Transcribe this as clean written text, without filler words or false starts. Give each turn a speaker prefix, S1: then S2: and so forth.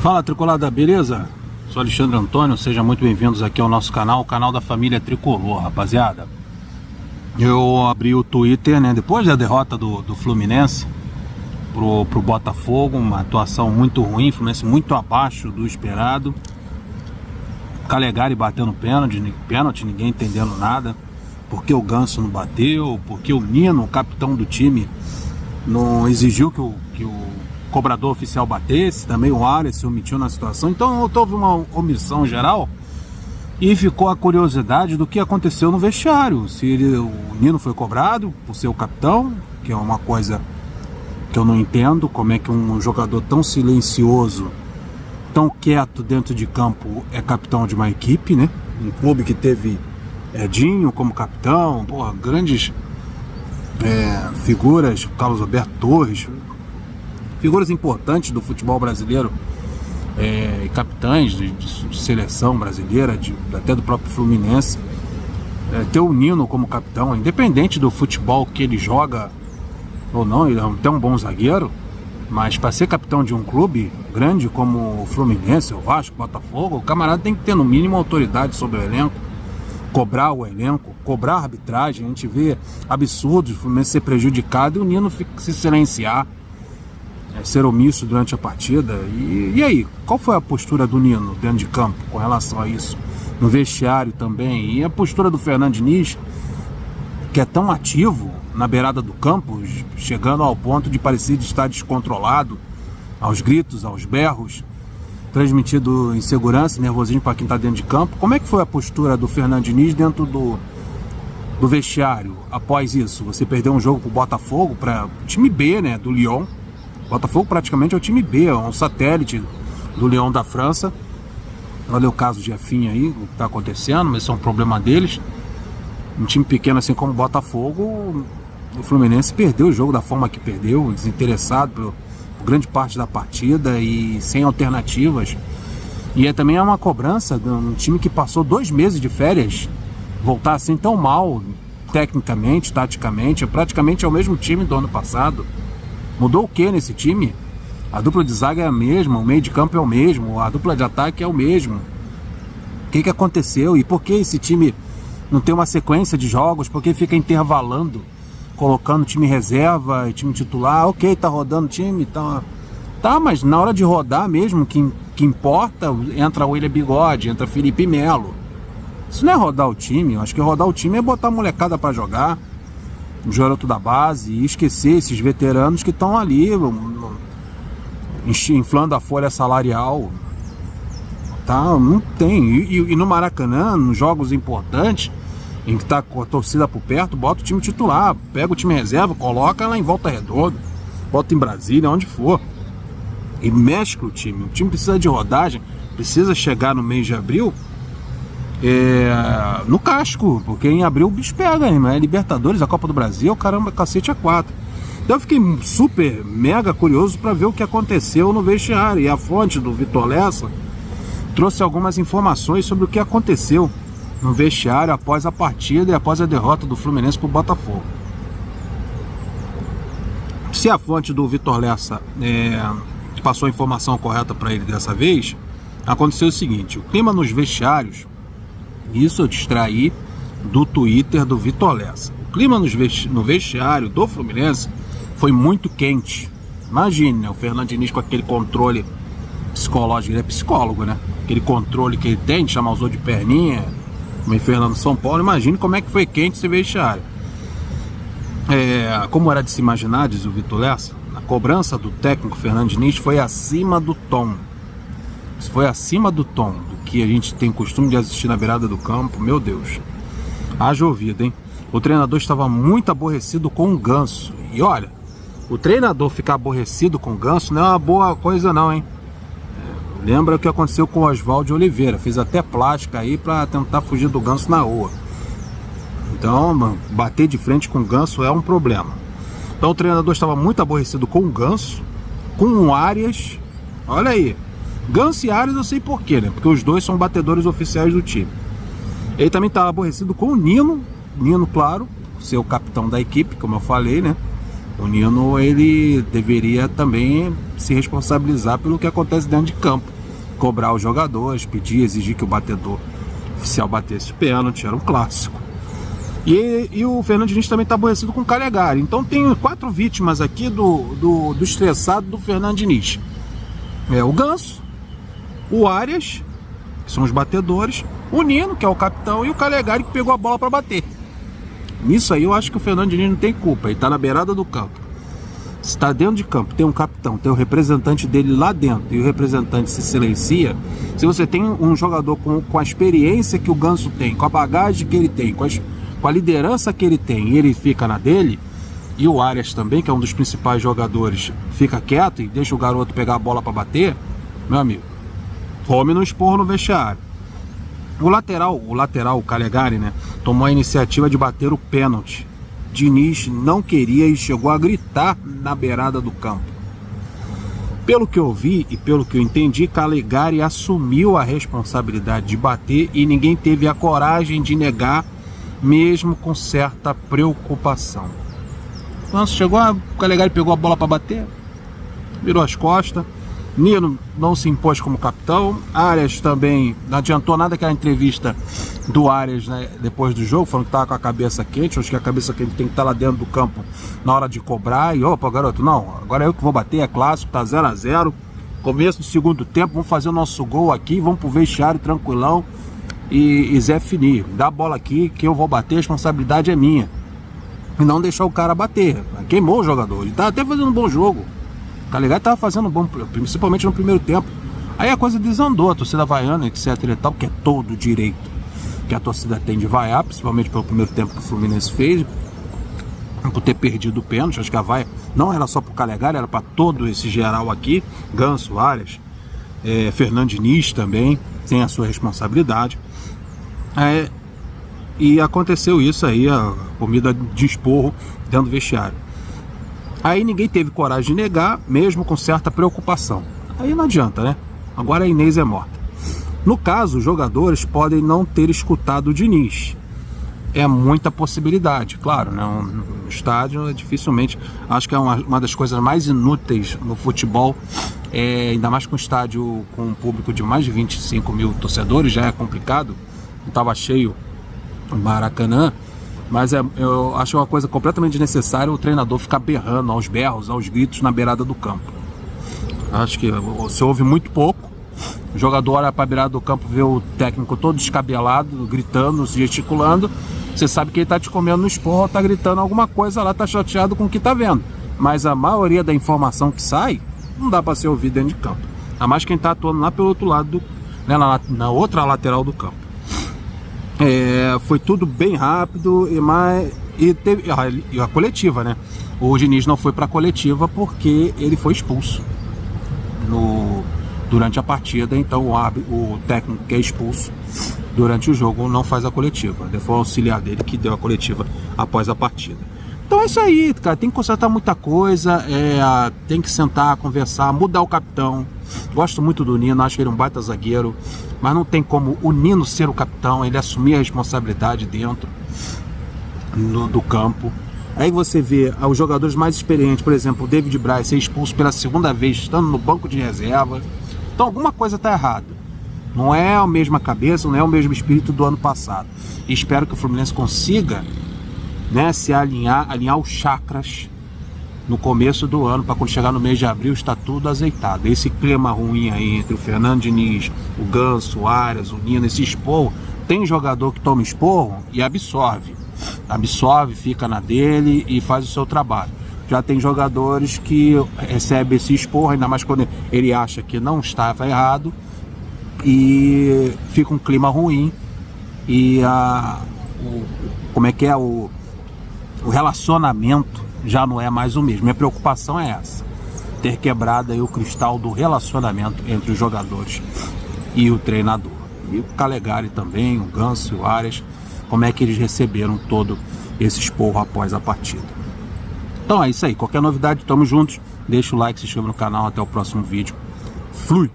S1: Fala, Tricolada, beleza? Sou Alexandre Antônio, sejam muito bem-vindos aqui ao nosso canal, o canal da família Tricolor, rapaziada. Eu abri o Twitter, né, depois da derrota do Fluminense pro Botafogo, uma atuação muito ruim, Fluminense muito abaixo do esperado. Calegari batendo pênalti, ninguém entendendo nada. Por que o Ganso não bateu, por que o Nino, o capitão do time, não exigiu que o cobrador oficial batesse, também o Arias se omitiu na situação. Então houve uma omissão geral e ficou a curiosidade do que aconteceu no vestiário, se o Nino foi cobrado por ser o capitão, que é uma coisa que eu não entendo, como é que um jogador tão silencioso, tão quieto dentro de campo é capitão de uma equipe, né? Um clube que teve Edinho como capitão, porra, grandes figuras, Carlos Alberto Torres, figuras importantes do futebol brasileiro, capitães de seleção brasileira, até do próprio Fluminense. Ter o Nino como capitão, independente do futebol que ele joga ou não, ele é até um bom zagueiro, mas para ser capitão de um clube grande como o Fluminense, o Vasco, o Botafogo, o camarada tem que ter no mínimo autoridade sobre o elenco, cobrar o elenco, cobrar a arbitragem. A gente vê absurdos, o Fluminense ser prejudicado e o Nino se silenciar, ser omisso durante a partida. E aí, qual foi a postura do Nino dentro de campo com relação a isso? No vestiário também. E a postura do Fernando Diniz, que é tão ativo na beirada do campo, chegando ao ponto de parecer estar descontrolado, aos gritos, aos berros, transmitido insegurança, nervosismo para quem está dentro de campo. Como é que foi a postura do Fernando Diniz dentro do vestiário após isso? Você perdeu um jogo para o Botafogo, para o time B, né, do Lyon. Botafogo praticamente é o time B, é um satélite do Lyon da França. Olha o caso de Jefinho aí, o que está acontecendo, mas isso é um problema deles. Um time pequeno assim como o Botafogo, o Fluminense perdeu o jogo da forma que perdeu, desinteressado por grande parte da partida e sem alternativas. E também é uma cobrança de um time que passou 2 meses de férias, voltar assim tão mal, tecnicamente, taticamente. Praticamente é o mesmo time do ano passado. Mudou o que nesse time? A dupla de zaga é a mesma, o meio de campo é o mesmo, a dupla de ataque é o mesmo. O que aconteceu? E por que esse time não tem uma sequência de jogos? Por que fica intervalando, colocando time reserva e time titular? Ok, tá rodando o time, tá, mas na hora de rodar mesmo, que importa, entra o William Bigode, entra Felipe Melo. Isso não é rodar o time. Eu acho que rodar o time é botar a molecada para jogar, o garoto da base, e esquecer esses veteranos que estão ali inflando a folha salarial. Tá, não tem. E no Maracanã, nos jogos importantes, em que tá com a torcida por perto, bota o time titular, pega o time reserva, coloca lá em Volta Redonda, bota em Brasília, onde for, e mexe com o time. O time precisa de rodagem, precisa chegar no mês de abril no casco, porque em abril o bicho pega, hein? Libertadores, a Copa do Brasil, caramba, cacete a 4. Então eu fiquei super, mega curioso para ver o que aconteceu no vestiário, e a fonte do Vitor Lessa trouxe algumas informações sobre o que aconteceu no vestiário após a partida e após a derrota do Fluminense para o Botafogo. Se a fonte do Vitor Lessa passou a informação correta para ele dessa vez, aconteceu o seguinte: o clima nos vestiários, isso eu distraí do Twitter do Vitor Lessa, o clima no vestiário do Fluminense foi muito quente. Imagine, né, o Fernando Diniz com aquele controle psicológico, ele é psicólogo, né? Aquele controle que ele tem de chamar os outros de perninha, como em Fernando São Paulo. Imagine como é que foi quente esse vestiário. Como era de se imaginar, diz o Vitor Lessa, a cobrança do técnico Fernando Diniz foi acima do tom. Isso foi acima do tom do que a gente tem costume de assistir na beirada do campo. Meu Deus, haja ouvido, hein? O treinador estava muito aborrecido com o Ganso. E olha, o treinador ficar aborrecido com o Ganso não é uma boa coisa não, hein? Lembra o que aconteceu com o Oswaldo Oliveira, fez até plástica aí para tentar fugir do Ganso na rua. Então, mano, bater de frente com o Ganso é um problema. Então o treinador estava muito aborrecido com o Ganso, com o Arias. Olha aí, Ganso e Arias eu sei porquê, né? Porque os dois são batedores oficiais do time. Ele também estava aborrecido com o Nino, claro, ser o capitão da equipe, como eu falei, né? O Nino, ele deveria também se responsabilizar pelo que acontece dentro de campo. cobrar os jogadores, pedir, exigir que o batedor oficial batesse o pênalti, era um clássico. E o Fernando Diniz também está aborrecido com o Calegari. Então tem 4 vítimas aqui do estressado do Fernando Diniz. O Ganso, o Arias, que são os batedores, o Nino, que é o capitão, e o Calegari, que pegou a bola para bater. Nisso aí eu acho que o Fernando Diniz não tem culpa, ele está na beirada do campo. Se está dentro de campo, tem um capitão, tem o representante dele lá dentro, e o representante se silencia. Se você tem um jogador com a experiência que o Ganso tem, com a bagagem que ele tem, com a liderança que ele tem, e ele fica na dele, e o Arias também, que é um dos principais jogadores, fica quieto e deixa o garoto pegar a bola para bater, meu amigo, come no esporro no vestiário. O lateral, o Calegari, né, tomou a iniciativa de bater o pênalti. Diniz não queria e chegou a gritar na beirada do campo. Pelo que eu vi e pelo que eu entendi, Calegari assumiu a responsabilidade de bater e ninguém teve a coragem de negar, mesmo com certa preocupação. Quando chegou, o Calegari pegou a bola para bater, virou as costas. Nino não se impôs como capitão. Arias também não adiantou nada, aquela entrevista do Arias, né, depois do jogo, falando que estava com a cabeça quente. Acho que a cabeça quente tem que estar lá dentro do campo na hora de cobrar. E opa, garoto, não, agora é eu que vou bater, é clássico, tá 0-0, começo do segundo tempo, vamos fazer o nosso gol aqui, vamos pro vestiário tranquilão e Zé Fini, dá a bola aqui que eu vou bater, a responsabilidade é minha. E não deixar o cara bater. Queimou o jogador, ele tá até fazendo um bom jogo. O Calegari estava fazendo bom, principalmente no primeiro tempo. Aí a coisa desandou, a torcida vaiana, etc e tal, que é todo o direito que a torcida tem de vaiar, principalmente pelo primeiro tempo que o Fluminense fez, por ter perdido o pênalti. Acho que a vaia não era só pro Calegari, era para todo esse geral aqui, Ganso, Arias, Fernando Diniz também tem a sua responsabilidade. E aconteceu isso aí, a comida de esporro dentro do vestiário. Aí ninguém teve coragem de negar, mesmo com certa preocupação. Aí não adianta, né? Agora a Inês é morta. No caso, os jogadores podem não ter escutado o Diniz. É muita possibilidade, claro, né? Um estádio, dificilmente, acho que é uma das coisas mais inúteis no futebol, ainda mais com um estádio com um público de mais de 25 mil torcedores, já é complicado. Estava cheio o Maracanã. Mas eu acho uma coisa completamente desnecessária o treinador ficar berrando aos berros, aos gritos na beirada do campo. Acho que você ouve muito pouco. O jogador olha para a beirada do campo, vê o técnico todo descabelado, gritando, gesticulando. Você sabe que ele está te comendo no esporro, está gritando alguma coisa lá, está chateado com o que está vendo. Mas a maioria da informação que sai não dá para ser ouvida dentro de campo. A mais quem está atuando lá pelo outro lado, né, na outra lateral do campo. Foi tudo bem rápido e teve a coletiva, né? O Diniz não foi para a coletiva porque ele foi expulso durante a partida. Então o técnico que é expulso durante o jogo não faz a coletiva. Foi o auxiliar dele que deu a coletiva após a partida. Então é isso aí, cara. Tem que consertar muita coisa, tem que sentar, conversar, mudar o capitão. Gosto muito do Nino, acho que ele é um baita zagueiro, mas não tem como o Nino ser o capitão, ele assumir a responsabilidade dentro do campo. Aí você vê os jogadores mais experientes, por exemplo, o David Braz ser expulso pela segunda vez, estando no banco de reserva. Então alguma coisa está errada. Não é a mesma cabeça, não é o mesmo espírito do ano passado. E espero que o Fluminense consiga, né, se alinhar os chakras no começo do ano, para quando chegar no mês de abril está tudo azeitado. Esse clima ruim aí entre o Fernando Diniz, o Ganso, o Arias, o Nino, esse esporro, tem jogador que toma esporro e absorve, fica na dele e faz o seu trabalho. Já tem jogadores que recebem esse esporro, ainda mais quando ele acha que não estava errado, e fica um clima ruim e o relacionamento já não é mais o mesmo. Minha preocupação é essa, ter quebrado aí o cristal do relacionamento entre os jogadores e o treinador. E o Calegari também, o Ganso e o Arias, como é que eles receberam todo esse esporro após a partida. Então é isso aí, qualquer novidade, tamo juntos, deixa o like, se inscreva no canal, até o próximo vídeo. Flui!